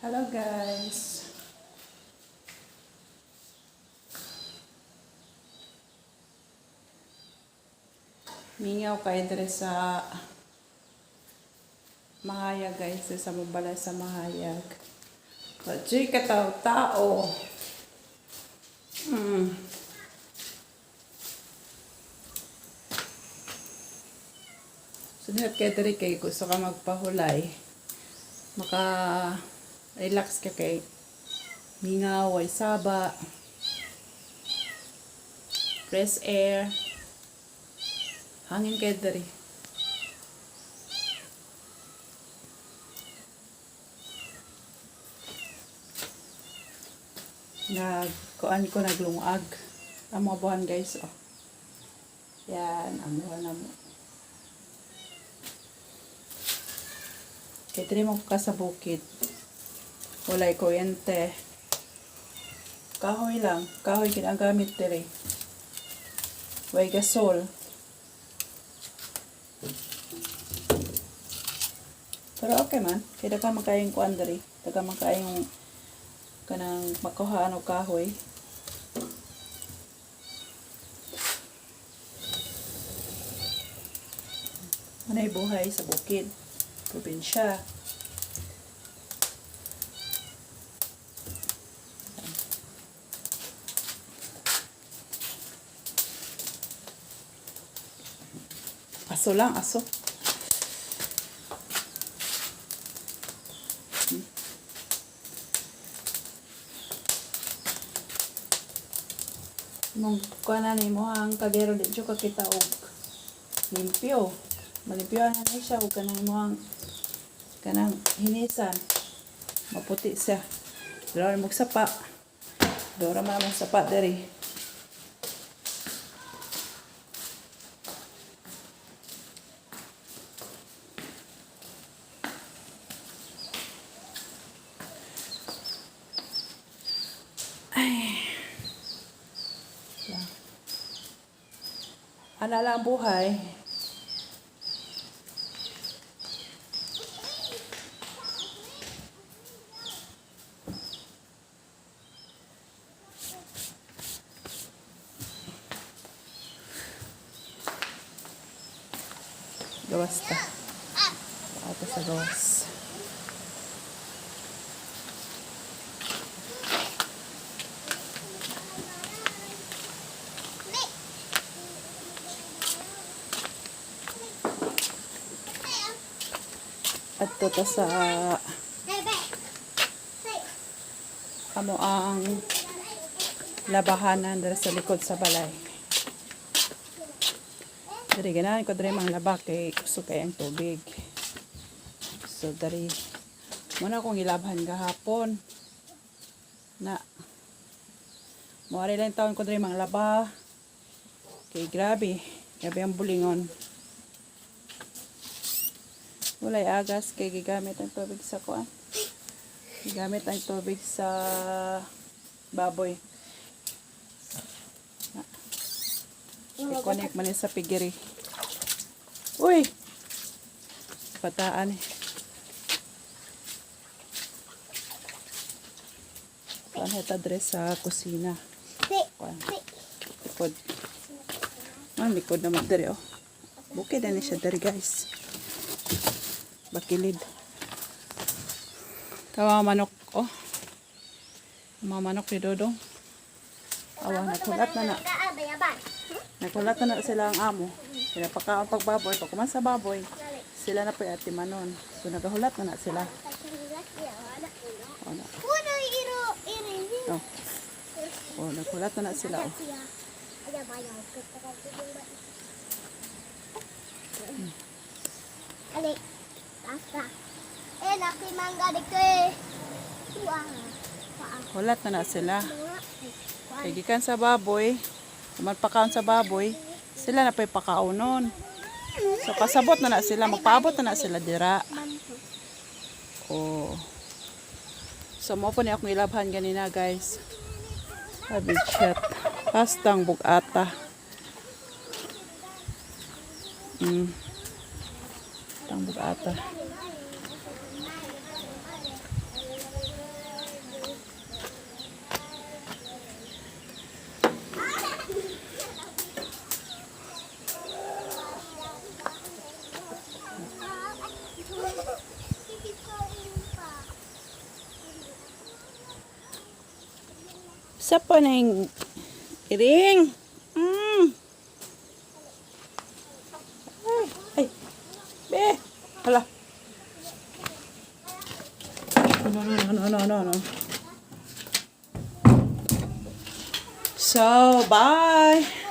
Hello guys. Mingaw kayo dire sa mahayag guys, sa mabalay sa mahayag. Kadyoy ka tao. Sunod kayo dire kay gusto ka magpahulay. Relax ka kay mingaw, ay saba, fresh air, hangin kayo dari. Kuan ko naglungag ang mga buwan guys. Oh. Yan, ang buwan na mo. Kaya tiri mo ka sa bukid. Walay kuryente. Kahoy lang. Kahoy ginagamit diri. Way gasol. Pero okay man. Kaya daga makayong kuan diri. Daga makayong kanang makuhaan o kahoy. Anay buhay sa bukid. Probinsya. Aso lang, aso. Nung kuanan ni mo ang kagero di jud kakita og limpyo. Malimpyoan na siya og kanang hinisan. Maputi siya. Dora mo sapa. Dora man mo sapa diri. Ana lang buhay. Gawas ta. Ata sa gawas. At to sa amo ang labahanan dito sa likod sa balay. Dari ganahan ko dari mga laba kay gusto kay ang tubig. So dari muna akong ilabhan gahapon na muari lang taon ko dari mga laba kay grabe ang bulingon. Walay agas kay gigamit ang tubig sa kuan. Gigamit ang tubig sa baboy. I-connect man sa pigiri. Uy! Pataan eh. Kuan heta dress sa kusina. Kuan. Likod. Likod naman dari oh. Bukid na ni siya dari guys. Bakilid. Kawa manok oh. Mga manok ni Dodong. Awa, nakulat na. Nakulat na sila ang amo. Pinapakaon pagbaboy. Pagkuman sa baboy, sila na po yung atimanon. So nagahulat na sila. Oh, oh, nakulat na sila. Oh. Hulat na sila. Kaya gikan sa baboy, pakaon sa baboy, sila na pa ipakaon nun. So kasabot na sila, magpaabot na sila dira. Oh. So mo po ni akong ilabhan ganina guys. Sabi chat. Pastang bugata. Pastang bugata. Sa pa na yung iring. Ay, be. Hala. No. So, bye.